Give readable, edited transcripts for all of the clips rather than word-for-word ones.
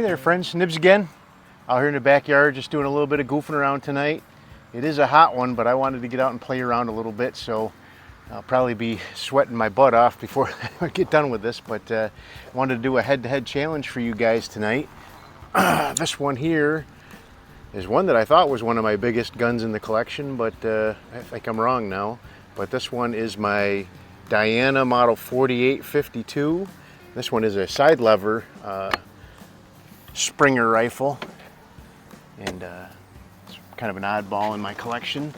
Hey there friends, Nibs again. Out here in the backyard just doing a little bit of goofing around tonight. It is a hot one, but I wanted to get out and play around a little bit, so I'll probably be sweating my butt off before I get done with this, but I wanted to do a head-to-head challenge for you guys tonight. This one here is one that I thought was one of my biggest guns in the collection, but I think I'm wrong now. But this one is my Diana model 4852. This one is a side lever Springer rifle, and it's kind of an oddball in my collection.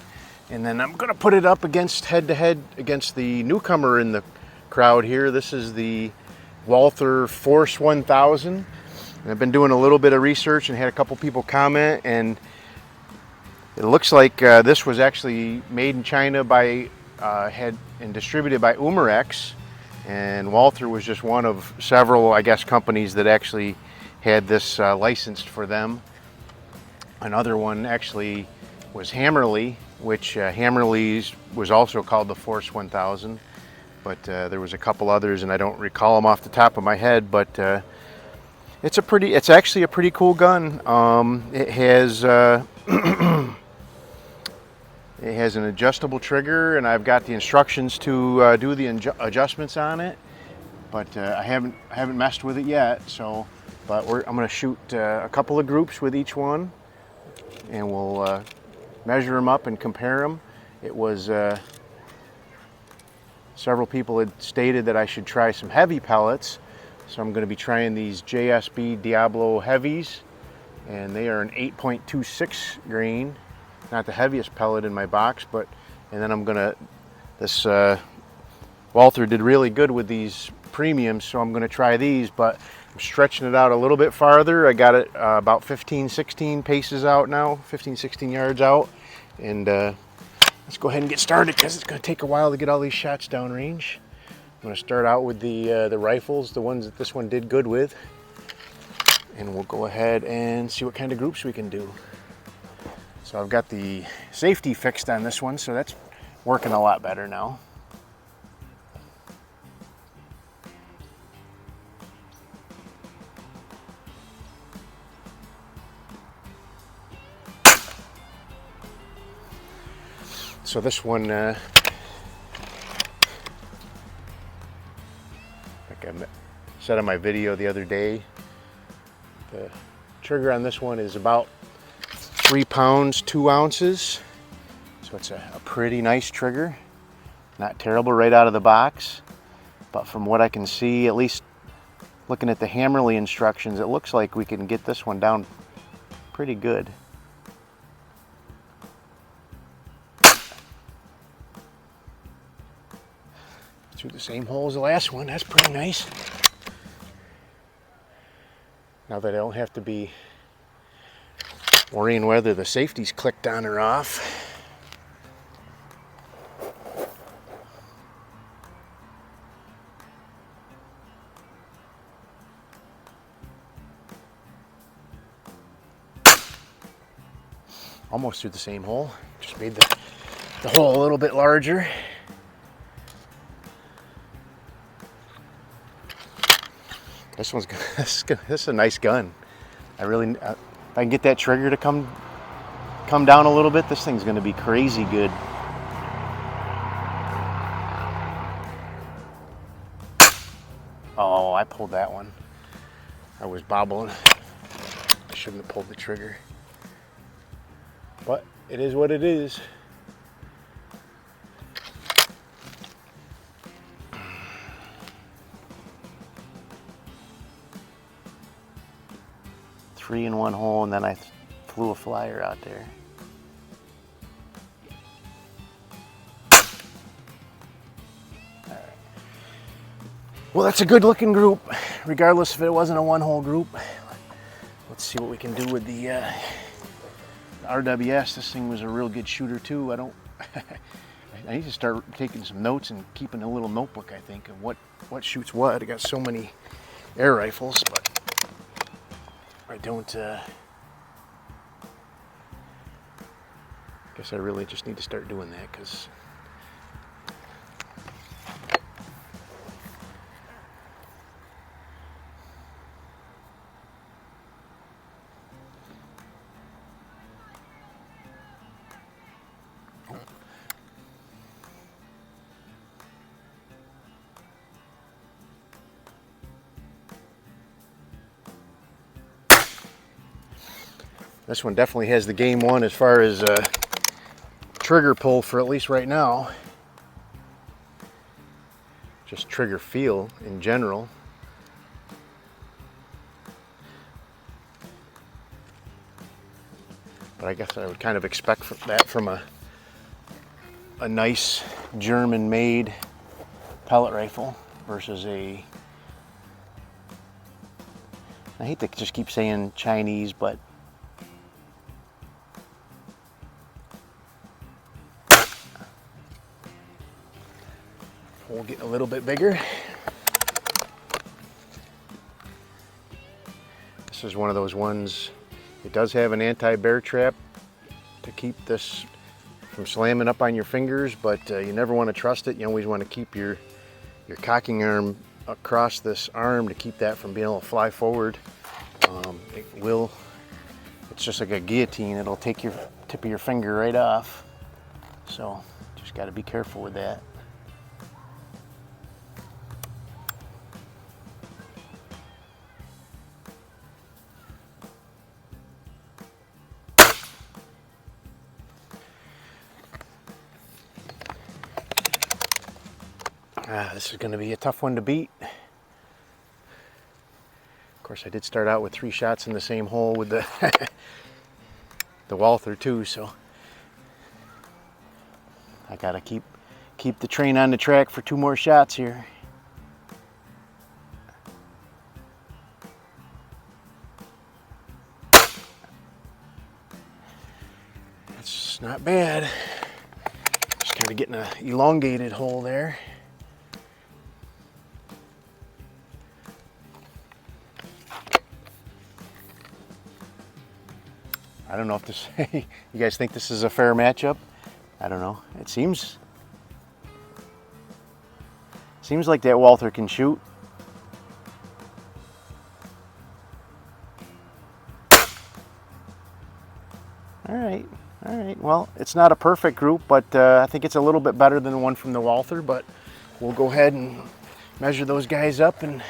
And then I'm gonna put it up against head-to-head against the newcomer in the crowd here. This is the Walther Force 1000. And I've been doing a little bit of research and had a couple people comment, and it looks like this was actually made in China by and distributed by Umarex, and Walther was just one of several, I guess, companies that actually had this licensed for them. Another one actually was Hammerly, which Hammerly's was also called the Force 1000, but there was a couple others and I don't recall them off the top of my head, but it's actually a pretty cool gun. It has it has an adjustable trigger, and I've got the instructions to do the adjustments on it, but I haven't messed with it yet. So, but I'm going to shoot a couple of groups with each one, and we'll measure them up and compare them. It was several people had stated that I should try some heavy pellets, so I'm going to be trying these JSB Diablo heavies, and they are an 8.26 grain. Not the heaviest pellet in my box, but and then I'm gonna Walther did really good with these premiums, so I'm gonna try these, but I'm stretching it out a little bit farther. I got it about 15-16 paces out now, 15-16 yards out, and let's go ahead and get started because it's gonna take a while to get all these shots downrange. I'm gonna start out with the rifles, the ones that this one did good with, and we'll go ahead and see what kind of groups we can do. So I've got the safety fixed on this one, so that's working a lot better now. So this one, like I said in my video the other day, the trigger on this one is about 3 pounds 2 ounces, so it's a pretty nice trigger. Not terrible right out of the box, but from what I can see, at least looking at the Hammerly instructions, it looks like we can get this one down pretty good. Through the same hole as the last one, that's pretty nice. Now that I don't have to be worrying whether the safety's clicked on or off. Almost through the same hole. Just made the hole a little bit larger. This one's this is a nice gun. I really. If I can get that trigger to come down a little bit, this thing's going to be crazy good. Oh, I pulled that one. I was bobbling. I shouldn't have pulled the trigger. But it is what it is. Three in one hole, and then I flew a flyer out there. All right. Well, that's a good looking group, regardless if it wasn't a one hole group. Let's see what we can do with the RWS. This thing was a real good shooter too. I need to start taking some notes and keeping a little notebook, I think, of what shoots what. I got so many air rifles, but I don't, guess I really just need to start doing that, because This one definitely has the game one as far as trigger pull for at least right now. Just trigger feel in general. But I guess I would kind of expect that from a nice German-made pellet rifle versus a, I hate to just keep saying Chinese, but we'll get a little bit bigger. This is one of those ones, it does have an anti-bear trap to keep this from slamming up on your fingers, but you never want to trust it. You always want to keep your cocking arm across this arm to keep that from being able to fly forward. It's just like a guillotine. It'll take your tip of your finger right off. So just got to be careful with that. This is going to be a tough one to beat. Of course, I did start out with 3 shots in the same hole with the the Walther too, so I got to keep the train on the track for 2 more shots here. That's not bad. Just kind of getting an elongated hole there. I don't know if this, you guys think this is a fair matchup? I don't know. It seems like that Walther can shoot. All right. Well, it's not a perfect group, but I think it's a little bit better than the one from the Walther, but we'll go ahead and measure those guys up and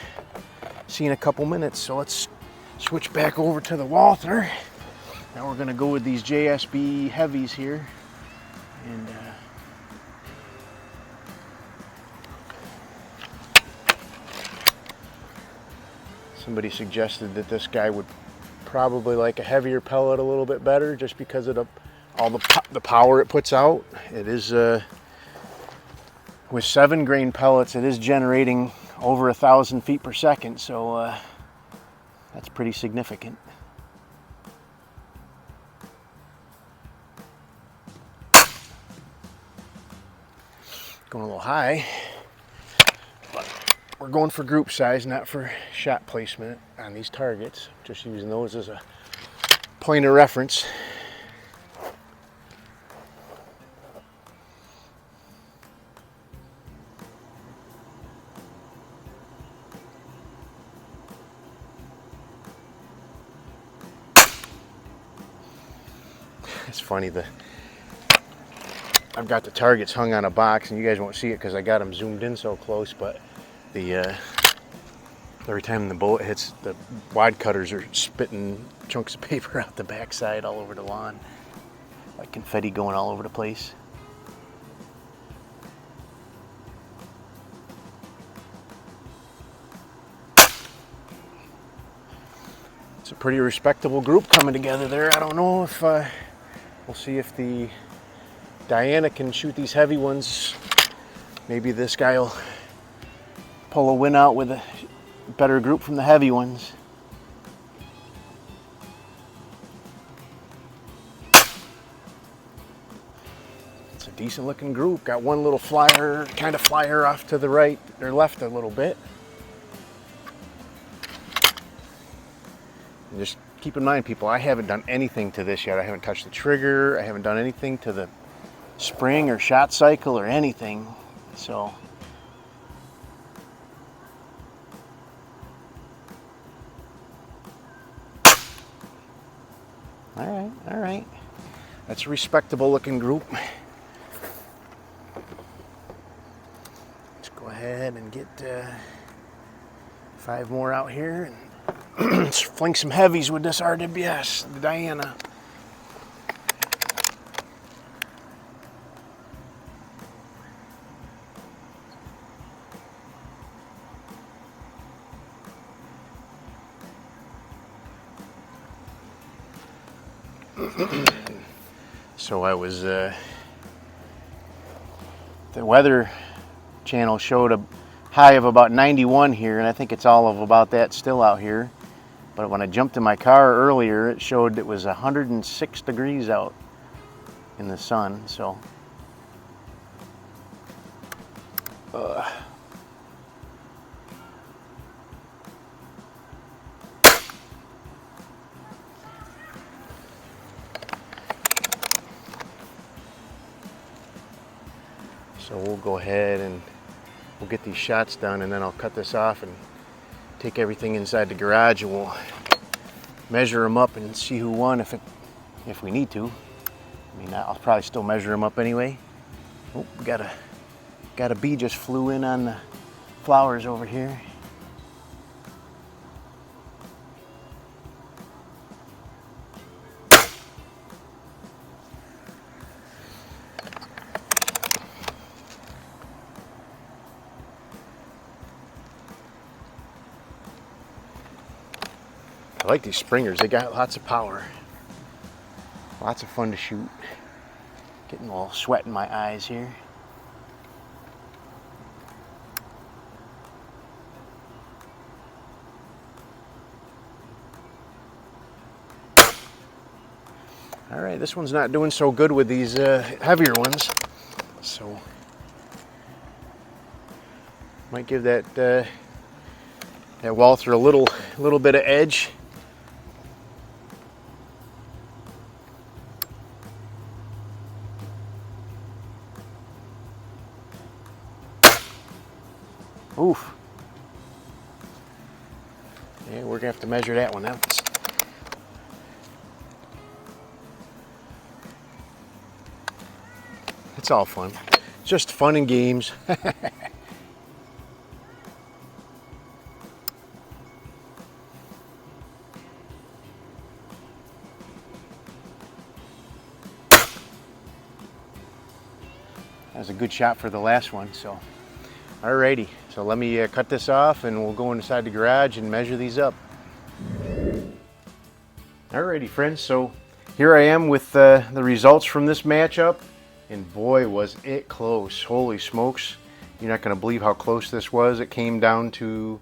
see in a couple minutes. So let's switch back over to the Walther. Now we're going to go with these JSB heavies here, and somebody suggested that this guy would probably like a heavier pellet a little bit better just because of all the power it puts out. It is with 7 grain pellets, it is generating over 1,000 feet per second, so that's pretty significant. Going a little high, but we're going for group size, not for shot placement on these targets. Just using those as a point of reference. It's funny, I've got the targets hung on a box, and you guys won't see it because I got them zoomed in so close, but every time the bullet hits, the wad cutters are spitting chunks of paper out the backside all over the lawn, like confetti going all over the place. It's a pretty respectable group coming together there. I don't know if we'll see if the Diana can shoot these heavy ones. Maybe this guy will pull a win out with a better group from the heavy ones. It's a decent looking group. Got one little flyer, kind of flyer off to the right or left a little bit. And just keep in mind, people, I haven't done anything to this yet. I haven't touched the trigger. I haven't done anything to the spring or shot cycle or anything, so all right, that's a respectable looking group. Let's go ahead and get 5 more out here and let's fling some heavies with this RWS, the Diana. So I was, the weather channel showed a high of about 91 here, and I think it's all of about that still out here. But when I jumped in my car earlier, it showed it was 106 degrees out in the sun, so. So we'll go ahead and we'll get these shots done, and then I'll cut this off and take everything inside the garage, and we'll measure them up and see who won if we need to. I mean, I'll probably still measure them up anyway. Oh, got a bee just flew in on the flowers over here. I like these springers, they got lots of power. Lots of fun to shoot. Getting a little sweat in my eyes here. All right, this one's not doing so good with these heavier ones, so might give that that Walther a little bit of edge. Oof. Yeah, we're gonna have to measure that one out. It's all fun. Just fun and games. That was a good shot for the last one, so. Alrighty, so let me cut this off and we'll go inside the garage and measure these up. Alrighty friends, so here I am with the results from this matchup, and boy was it close. Holy smokes, you're not going to believe how close this was. It came down to,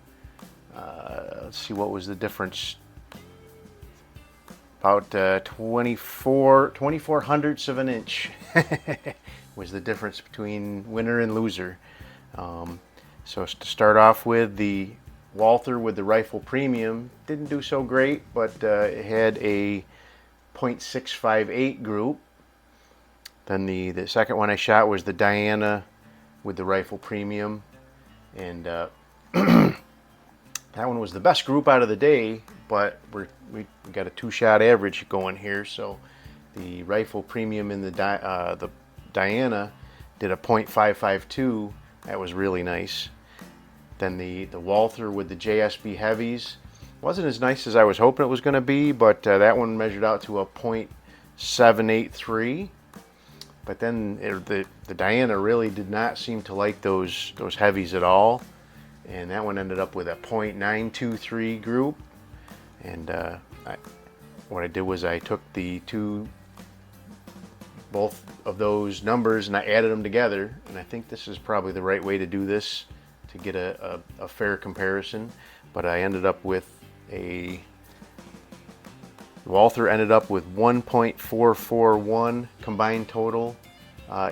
let's see, what was the difference? About 24 hundredths of an inch was the difference between winner and loser. So to start off with, the Walther with the rifle premium didn't do so great, but it had a .658 group. Then the second one I shot was the Diana with the rifle premium, and that one was the best group out of the day, but we got a 2-shot average going here. So the rifle premium in the Diana did a .552. That was really nice. Then the Walther with the JSB heavies wasn't as nice as I was hoping it was going to be, but that one measured out to a .783. But then the Diana really did not seem to like those heavies at all, and that one ended up with a .923 group. And what I did was I took both of those numbers and I added them together, and I think this is probably the right way to do this to get a fair comparison. But I ended up with Walther ended up with 1.441 combined total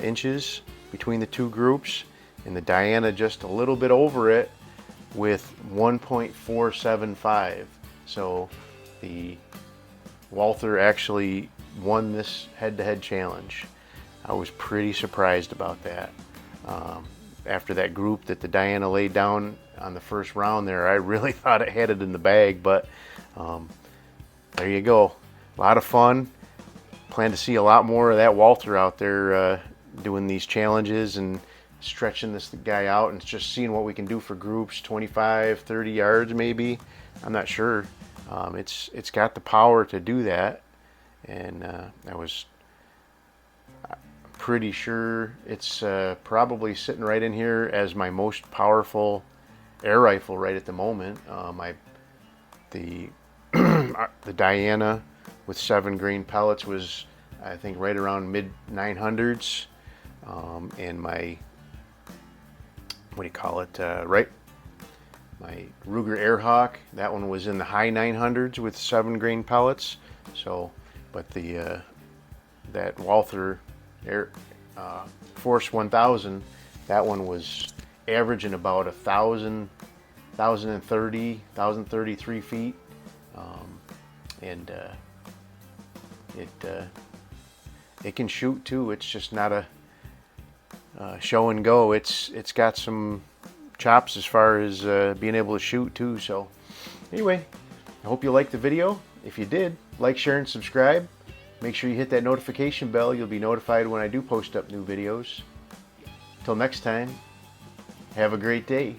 inches between the two groups, and the Diana just a little bit over it with 1.475. So the Walther actually won this head-to-head challenge. I was pretty surprised about that. After that group that the Diana laid down on the first round there, I really thought it had it in the bag, but there you go. A lot of fun. Plan to see a lot more of that Walther out there doing these challenges and stretching this guy out and just seeing what we can do for groups, 25, 30 yards maybe. I'm not sure. It's got the power to do that, and I was pretty sure it's probably sitting right in here as my most powerful air rifle right at the moment. The Diana with 7-grain pellets was, I think, right around mid 900s. And my, what do you call it, my Ruger Airhawk, that one was in the high 900s with 7-grain pellets. So, but the that Walther Force 1000, that one was averaging about 1,033 feet, and it can shoot too. It's just not a show and go. It's got some chops as far as being able to shoot too. So anyway, I hope you liked the video. If you did, like, share, and subscribe. Make sure you hit that notification bell. You'll be notified when I do post up new videos. Till next time, have a great day.